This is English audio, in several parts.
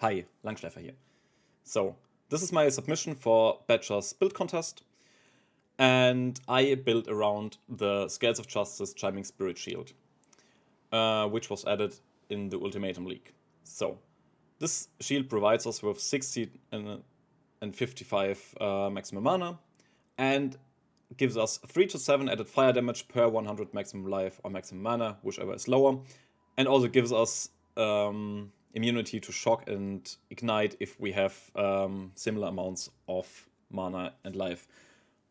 Hi, Langschleifer here. So, this is my submission for Badger's build contest, and I built around the Scales of Justice Chiming Spirit Shield, which was added in the Ultimatum League. So, this shield provides us with 60 and 55 maximum mana, and gives us 3 to 7 added fire damage per 100 maximum life or maximum mana, whichever is lower, and also gives us immunity to shock and ignite if we have similar amounts of mana and life,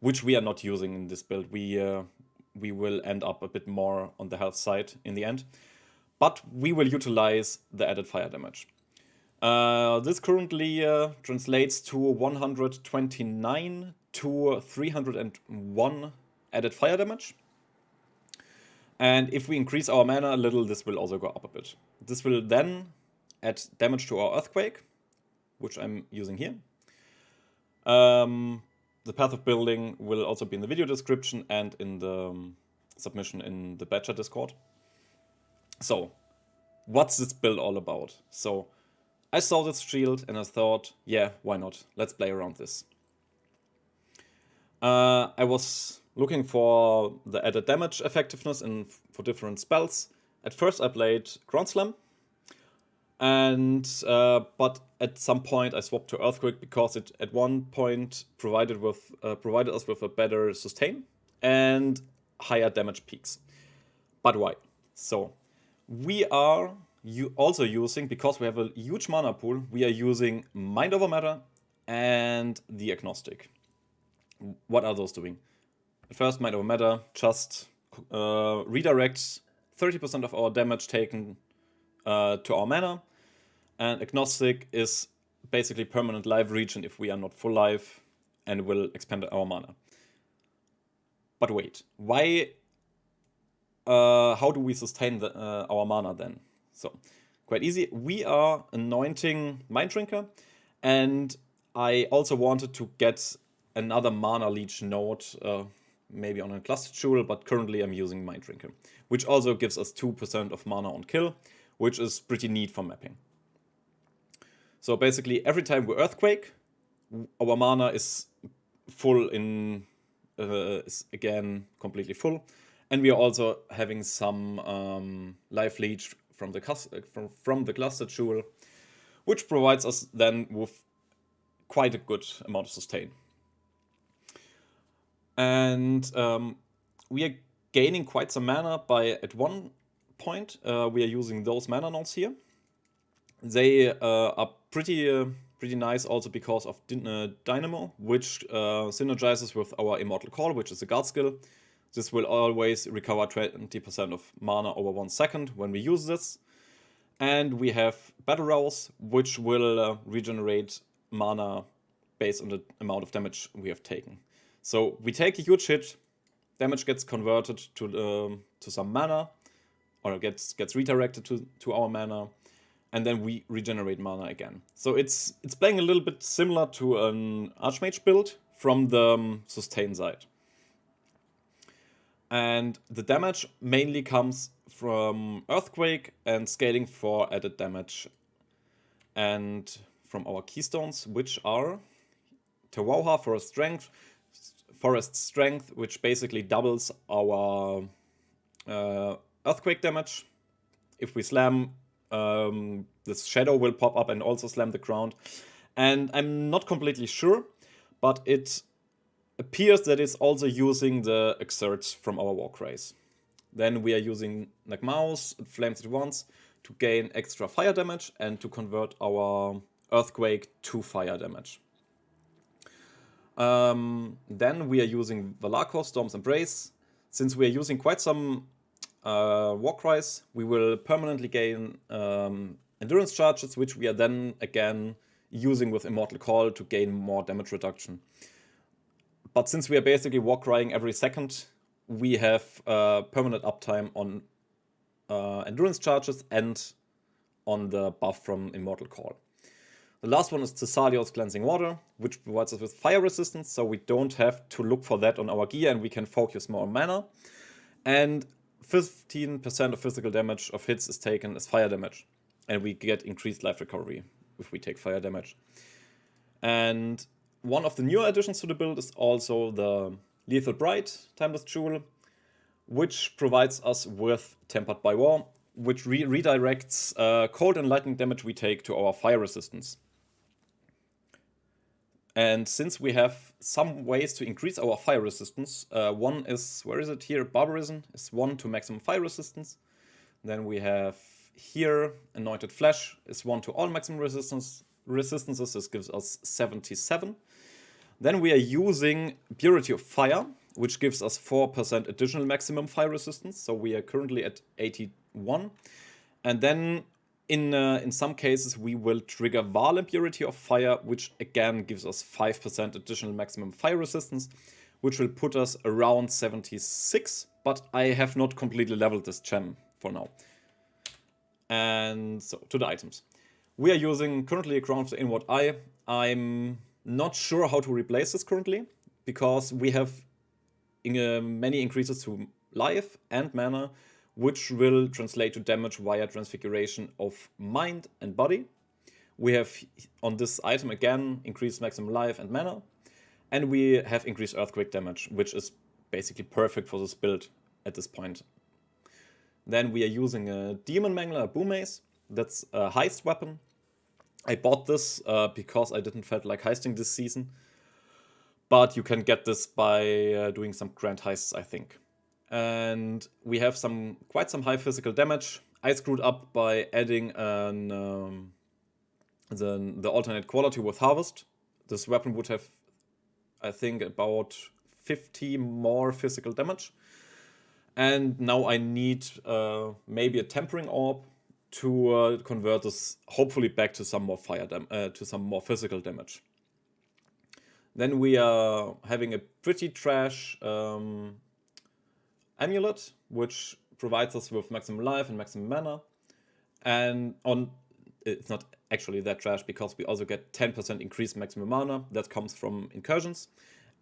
which we are not using in this build. We will end up a bit more on the health side in the end, but we will utilize the added fire damage. This currently translates to 129 to 301 added fire damage. And if we increase our mana a little, this will also go up a bit. This will then add damage to our Earthquake, which I'm using here. The path of building will also be in the video description and in the submission in the Badger Discord. So, what's this build all about? So, I saw this shield and I thought, yeah, why not? Let's play around this. I was looking for the added damage effectiveness for different spells. At first I played Ground Slam, and but at some point I swapped to Earthquake because it at one point provided us with a better sustain and higher damage peaks. But why? So we are also using, because we have a huge mana pool, we are using Mind Over Matter and the Agnostic. What are those doing? First, Mind Over Matter just redirects 30% of our damage taken to our mana, and Agnostic is basically permanent life regen if we are not full life, and will expand our mana. But wait, why? How do we sustain our mana then? So, quite easy. We are anointing Mind Drinker, and I also wanted to get another Mana Leech node, maybe on a Clustered Jewel, but currently I'm using Mind Drinker, which also gives us 2% of mana on kill, which is pretty neat for mapping. So basically, every time we Earthquake, our mana is full is again completely full, and we are also having some life leech from the Clustered Jewel, which provides us then with quite a good amount of sustain. And we are gaining quite some mana at one point. We are using those mana nodes here. They are pretty nice also because of Dynamo, which synergizes with our Immortal Call, which is a guard skill. This will always recover 20% of mana over 1 second when we use this. And we have Battle Rouse, which will regenerate mana based on the amount of damage we have taken. So we take a huge hit, damage gets converted to some mana, or gets redirected to our mana, and then we regenerate mana again. So it's playing a little bit similar to an Archmage build from the sustain side. And the damage mainly comes from Earthquake and scaling for added damage, and from our keystones, which are Tawauha Forest Strength, which basically doubles our Earthquake damage. If we slam, this shadow will pop up and also slam the ground. And I'm not completely sure, but it appears that it's also using the exerts from our Warcries. Then we are using Nagmaus, Flames at Once, to gain extra fire damage and to convert our Earthquake to fire damage. Then we are using Valakor, Storm's Embrace. Since we are using quite some Warcries, we will permanently gain endurance charges, which we are then again using with Immortal Call to gain more damage reduction. But since we are basically Warcrying every second, we have permanent uptime on endurance charges and on the buff from Immortal Call. The last one is Thessalios Cleansing Water, which provides us with fire resistance, so we don't have to look for that on our gear and we can focus more on mana. And 15% of physical damage of hits is taken as fire damage, and we get increased life recovery if we take fire damage. And one of the newer additions to the build is also the Lethal Bright Timeless Jewel, which provides us with Tempered by War, which redirects cold and lightning damage we take to our fire resistance. And since we have some ways to increase our fire resistance, one is, where is it here? Barbarism is 1 to maximum fire resistance. Then we have here Anointed Flesh is 1 to all maximum resistances. This gives us 77. Then we are using Purity of Fire, which gives us 4% additional maximum fire resistance. So we are currently at 81. And then in some cases, we will trigger Violent Purity of Fire, which again gives us 5% additional maximum fire resistance, which will put us around 76. But I have not completely leveled this gem for now. And so to the items. We are using currently a Crown of the Inward Eye. I'm not sure how to replace this currently, because we have many increases to life and mana, which will translate to damage via transfiguration of mind and body. We have on this item again increased maximum life and mana, and we have increased earthquake damage, which is basically perfect for this build at this point. Then we are using a Demon Mangler, a Boom Mace. That's a heist weapon. I bought this because I didn't feel like heisting this season. But you can get this by doing some grand heists, I think. And we have quite some high physical damage. I screwed up by adding the alternate quality with Harvest. This weapon would have, I think, about 50 more physical damage. And now I need maybe a Tempering Orb to convert this hopefully back to some more to some more physical damage. Then we are having a pretty trash amulet, which provides us with maximum life and maximum mana. And it's not actually that trash, because we also get 10% increased maximum mana. That comes from incursions.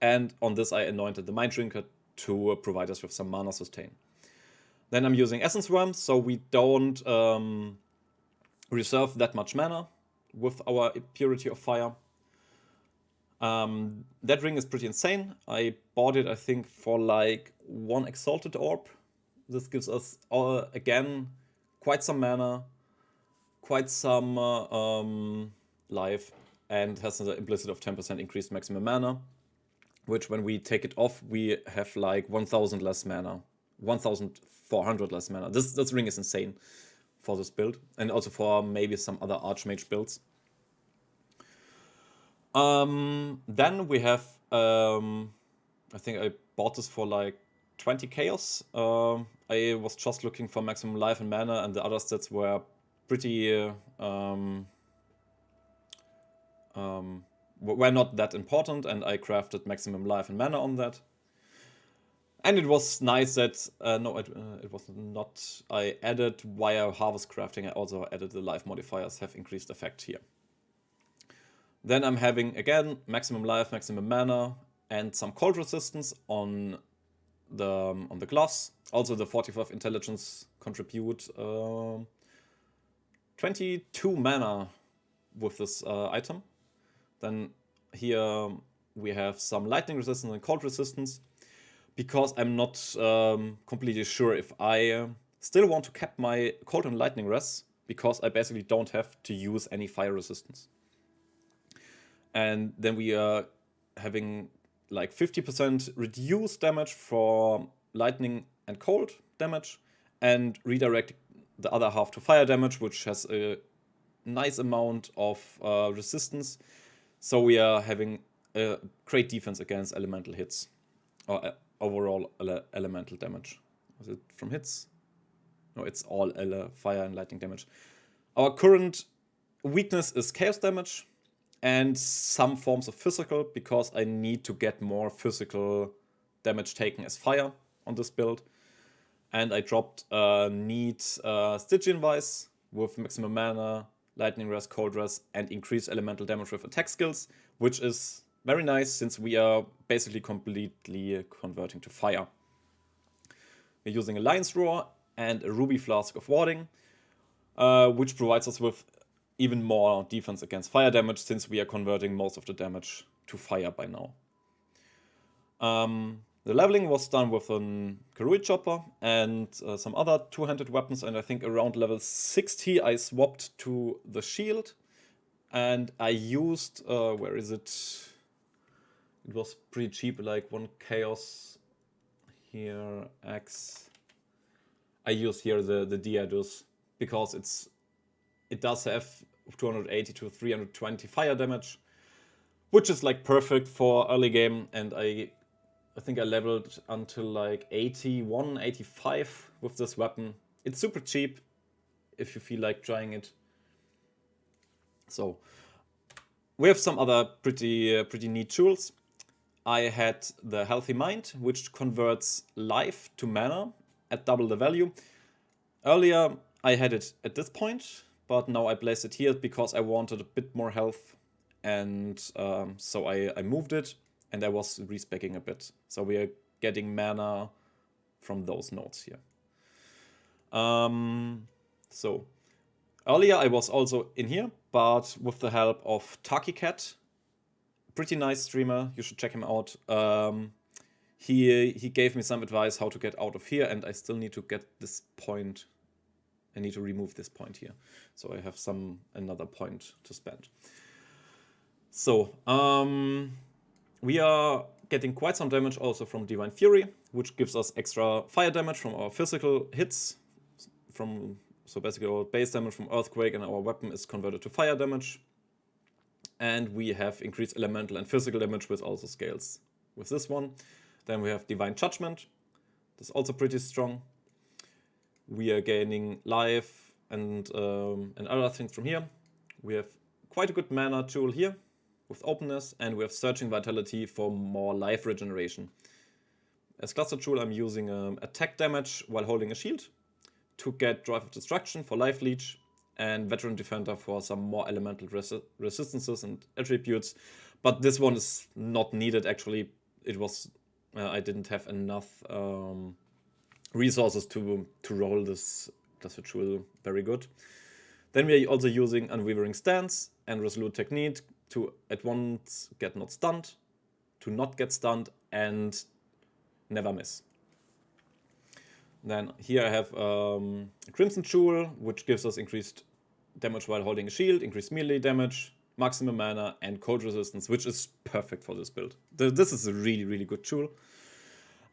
And on this I anointed the Mind Drinker to provide us with some mana sustain. Then I'm using Essence Worms, so we don't reserve that much mana with our Purity of Fire. That ring is pretty insane. I bought it, I think, for like 1 Exalted Orb. This gives us, again, quite some mana, quite some life, and has the implicit of 10% increased maximum mana, which when we take it off, we have like 1,000 less mana, 1,400 less mana. This ring is insane for this build, and also for maybe some other Archmage builds. Then we have, I think I bought this for like 20 chaos. I was just looking for maximum life and mana, and the other stats were pretty, were not that important, and I crafted maximum life and mana on that. And it was nice that, no, it was not, I added via harvest crafting, I also added the life modifiers have increased effect here. Then I'm having, again, maximum life, maximum mana, and some cold resistance on the gloves. Also the 45 intelligence contribute 22 mana with this item. Then here we have some lightning resistance and cold resistance, because I'm not completely sure if I still want to cap my cold and lightning res, because I basically don't have to use any fire resistance. And then we are having like 50% reduced damage for lightning and cold damage, and redirect the other half to fire damage, which has a nice amount of resistance. So we are having a great defense against elemental hits, or overall elemental damage. Was it from hits? No, it's all fire and lightning damage. Our current weakness is chaos damage and some forms of physical, because I need to get more physical damage taken as fire on this build. And I dropped need Stygian Vice with maximum mana, lightning res, cold res, and increased elemental damage with attack skills, which is very nice since we are basically completely converting to fire. We're using a Lion's Roar and a Ruby Flask of Warding, which provides us with even more defense against fire damage, since we are converting most of the damage to fire by now. The leveling was done with a Karui chopper and some other two-handed weapons, and I think around level 60 I swapped to the shield, and I used, where is it? It was pretty cheap, like 1 chaos here, X. I use here the Diadus because it does have 280 to 320 fire damage, which is like perfect for early game, and I think I leveled until like 81, 85 with this weapon. It's super cheap if you feel like trying it. So we have some other pretty neat tools. I had the Healthy Mind, which converts life to mana at double the value. Earlier I had it at this point, but now I placed it here because I wanted a bit more health, and so I moved it, and I was respeccing a bit. So we are getting mana from those nodes here. So earlier I was also in here, but with the help of TakiCat, pretty nice streamer, you should check him out. He gave me some advice how to get out of here, and I still need to get this point. I need to remove this point here, so I have another point to spend. So we are getting quite some damage also from Divine Fury, which gives us extra fire damage from our physical hits. So basically our base damage from Earthquake and our weapon is converted to fire damage. And we have increased elemental and physical damage, which also scales with this one. Then we have Divine Judgment. That's also pretty strong. We are gaining life and other things from here. We have quite a good mana tool here with openness, and we have Searching Vitality for more life regeneration. As cluster tool, I'm using attack damage while holding a shield to get Drive of Destruction for life leech, and Veteran Defender for some more elemental resistances and attributes. But this one is not needed actually. It was I didn't have enough resources to roll this cluster tool very good. Then we are also using Unwavering Stance and Resolute Technique to at once get not stunned, to not get stunned, and never miss. Then here I have a Crimson Jewel, which gives us increased damage while holding a shield, increased melee damage, maximum mana, and cold resistance, which is perfect for this build. This is a really, really good tool.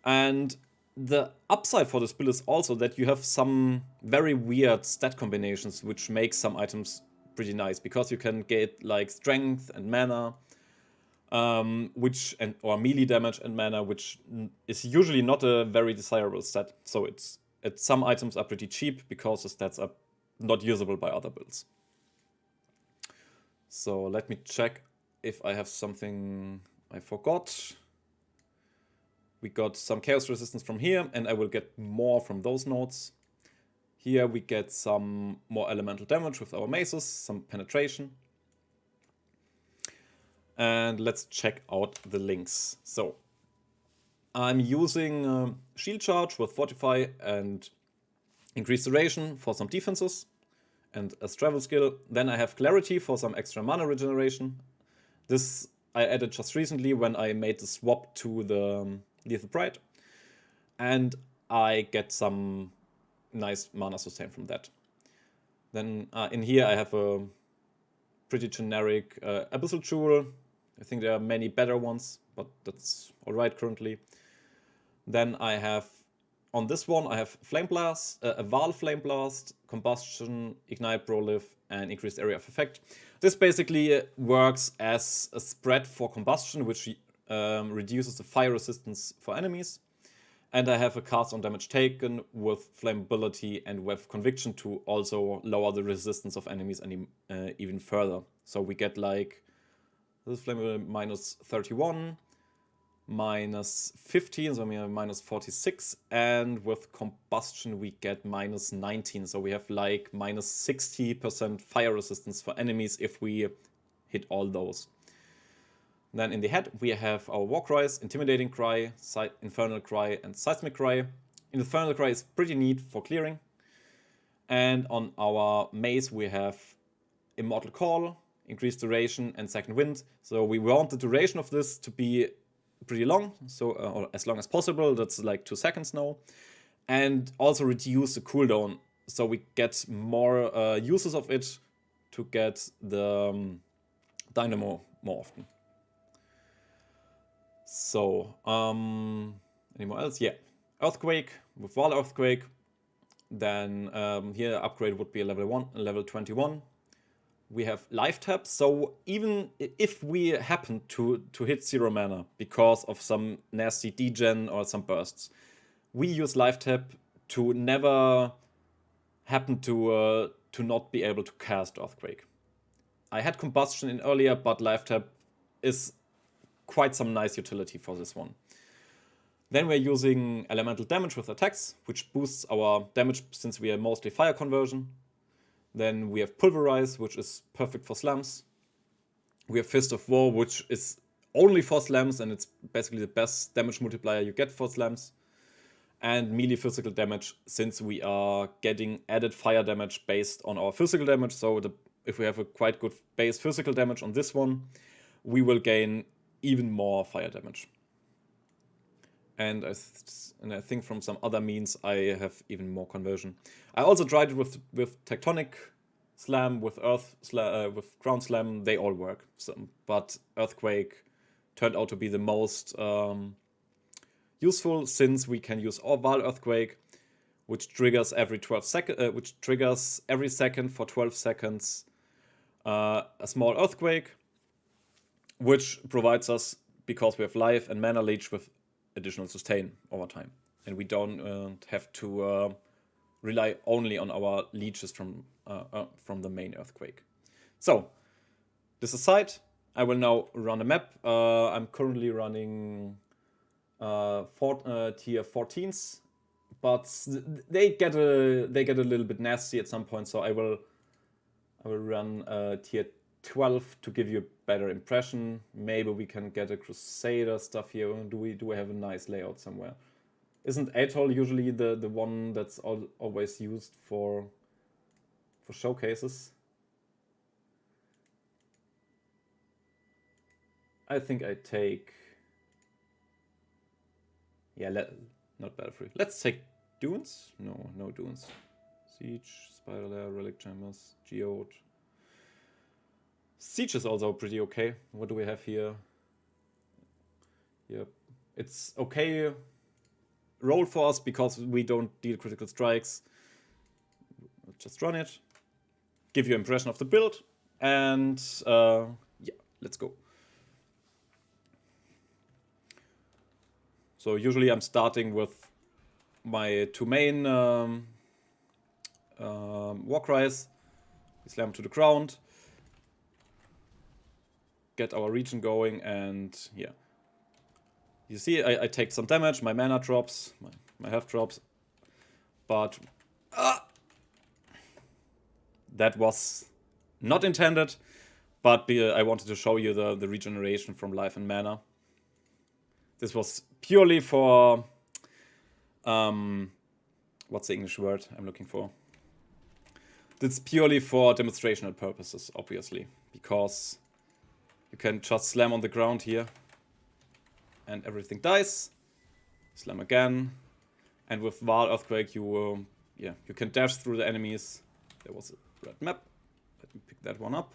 And the upside for this build is also that you have some very weird stat combinations, which make some items pretty nice, because you can get like strength and mana, or melee damage and mana, which is usually not a very desirable stat. So some items are pretty cheap because the stats are not usable by other builds. So let me check if I have something I forgot. We got some chaos resistance from here, and I will get more from those nodes. Here we get some more elemental damage with our maces, some penetration. And let's check out the links. So I'm using Shield Charge with Fortify and Increased Duration for some defenses and as travel skill. Then I have Clarity for some extra mana regeneration. This I added just recently when I made the swap to the Lethal Pride. And I get some nice mana sustain from that. Then in here I have a pretty generic Abyssal Jewel. I think there are many better ones, but that's alright currently. Then I have, on this one, I have Flame Blast, Aval Flame Blast, Combustion, Ignite Prolive, and Increased Area of Effect. This basically works as a spread for Combustion, which reduces the fire resistance for enemies. And I have a cast on damage taken with Flammability and with Conviction to also lower the resistance of enemies even further. So we get like, this is flammable minus 31, minus 15, so we have minus 46, and with combustion we get minus 19, so we have like minus 60% fire resistance for enemies if we hit all those. Then in the head we have our War Cries, Intimidating Cry, Infernal Cry, and Seismic Cry. Infernal Cry is pretty neat for clearing. And on our mace we have Immortal Call, increased duration, and second wind. So we want the duration of this to be pretty long, so or as long as possible. That's like 2 seconds now. And also reduce the cooldown, so we get more uses of it to get the dynamo more often. So, any more else? Yeah, Earthquake with Wall Earthquake. Then here upgrade would be a level 21. We have life tap, so even if we happen to hit 0 mana because of some nasty degen or some bursts, we use life tap to never happen to not be able to cast Earthquake. I had Combustion in earlier, but life tap is quite some nice utility for this one. Then we're using Elemental Damage with attacks, which boosts our damage since we are mostly fire conversion. Then we have Pulverize, which is perfect for slams. We have Fist of War, which is only for slams, and it's basically the best damage multiplier you get for slams. And melee physical damage, since we are getting added fire damage based on our physical damage. So if we have a quite good base physical damage on this one, we will gain even more fire damage. And I think from some other means I have even more conversion. I also tried it with Tectonic Slam, with with Ground Slam. They all work. But Earthquake turned out to be the most useful, since we can use Wall Earthquake, which triggers every 12 seconds. Which triggers every second for 12 seconds a small earthquake, which provides us, because we have life and mana leech, with additional sustain over time, and we don't have to rely only on our leeches from the main earthquake. So this aside, I will now run a map. I'm currently running tier 14s, but they get a little bit nasty at some point. So I will run tier 12 to give you a better impression. Maybe we can get a Crusader stuff here. Do we have a nice layout somewhere? Isn't Atoll usually the one that's always used for showcases? I think I take... Yeah, not Battlefree. Let's take Dunes? No Dunes. Siege, Spider Lair, Relic Chambers, Geode. Siege is also pretty okay. What do we have here? Yep. It's okay roll for us because we don't deal critical strikes. Just run it. Give you an impression of the build. And yeah, let's go. So usually I'm starting with my 2 main Warcries. We slam to the ground. Get our region going, and yeah. You see, I take some damage, my mana drops, my health drops. But that was not intended, but I wanted to show you the regeneration from life and mana. This was purely for... what's the English word I'm looking for? It's purely for demonstrational purposes, obviously, because you can just slam on the ground here and everything dies. Slam again. And with Wall Earthquake, you can dash through the enemies. There was a red map. Let me pick that one up.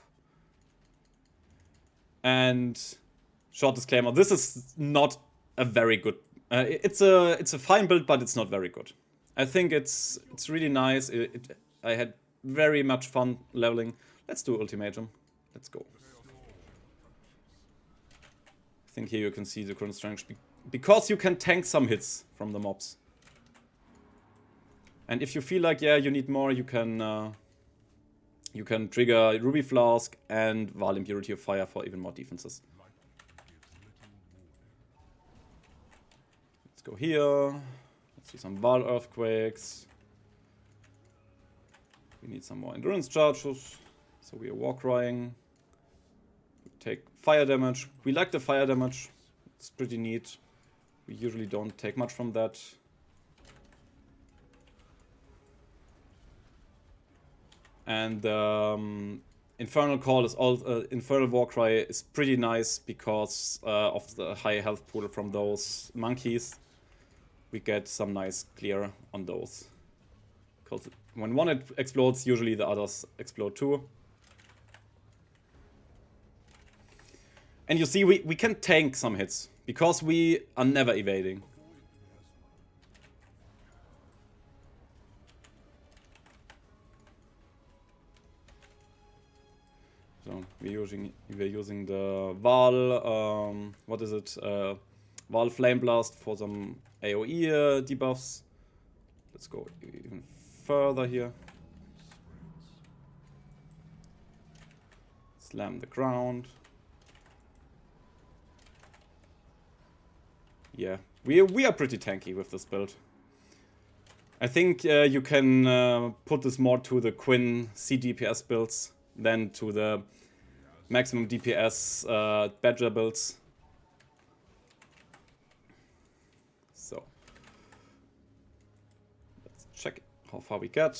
And short disclaimer, this is not a very good... it's a fine build, but it's not very good. I think it's really nice. I had very much fun leveling. Let's do Ultimatum. Let's go. I think here you can see the current strength, because you can tank some hits from the mobs. And if you feel like, yeah, you need more, you can trigger Ruby Flask and Vaal Impurity of Fire for even more defenses. Let's go here. Let's do some Vaal Earthquakes. We need some more Endurance Charges, so we are Warcrying. We take fire damage. We like the fire damage. It's pretty neat. We usually don't take much from that. And Infernal Call is all Infernal Warcry is pretty nice because of the high health pool from those monkeys. We get some nice clear on those. Because when one explodes, usually the others explode too. And you see, we can tank some hits because we are never evading. So we're using the Val, what is it? Val Flame Blast for some AoE debuffs. Let's go even further here. Slam the ground. Yeah, we are pretty tanky with this build. I think you can put this more to the Quinn C DPS builds than to the maximum DPS Badger builds. So let's check how far we get.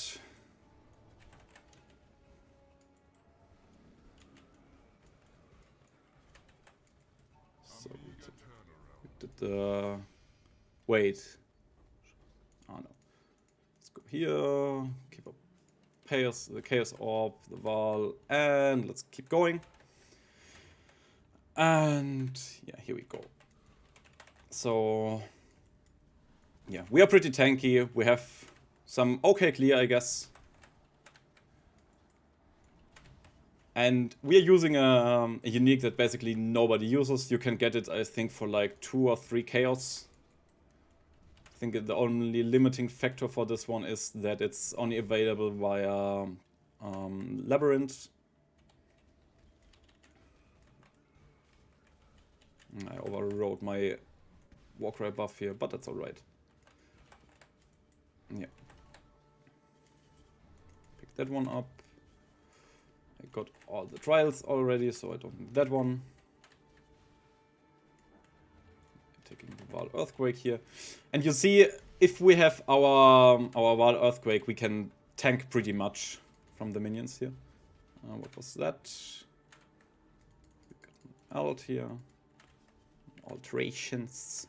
So we did the wait. Oh no. Let's go here. Keep up Chaos, the Chaos Orb, the Val, and let's keep going. And yeah, here we go. So yeah, we are pretty tanky. We have some okay clear, I guess. And we are using a unique that basically nobody uses. You can get it, I think, for like 2 or 3 chaos. I think the only limiting factor for this one is that it's only available via Labyrinth. I overrode my Warcry buff here, but that's alright. Yeah. Pick that one up. I got all the trials already, so I don't need that one. Taking the Val Earthquake here. And you see, if we have our Val Earthquake, we can tank pretty much from the minions here. What was that? We got an alt here. Alterations.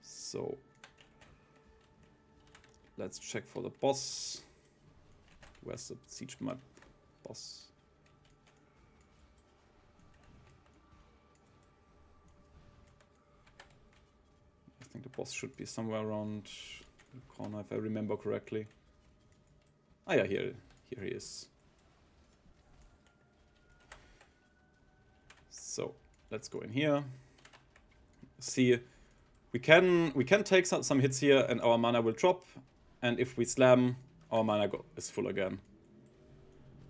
So let's check for the boss. Where's the siege map boss? I think the boss should be somewhere around the corner if I remember correctly. Ah yeah, here he is. So let's go in here. See, we can take some hits here and our mana will drop, and if we slam, our mana is full again.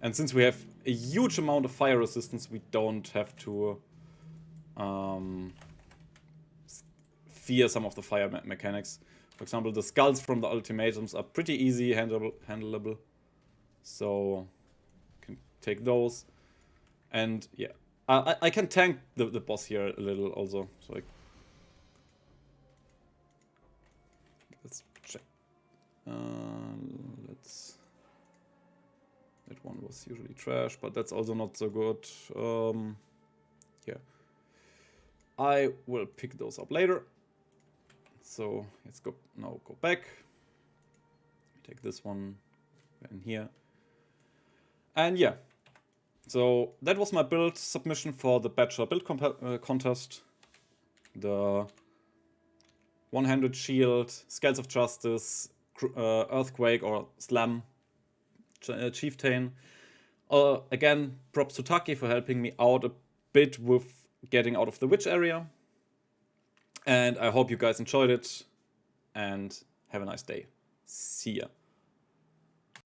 And since we have a huge amount of fire resistance, we don't have to fear some of the fire mechanics. For example, the skulls from the ultimatums are pretty easy handleable. So can take those. And yeah, I can tank the boss here a little also. So let's check. That one was usually trash, but that's also not so good. Yeah, I will pick those up later. So let's go back. Take this one in here, and yeah. So that was my build submission for the Badger build contest. The one-handed shield, Scales of Justice, Earthquake or Slam, Chieftain. Again, props to Taki for helping me out a bit with getting out of the witch area. And I hope you guys enjoyed it, and have a nice day. See ya.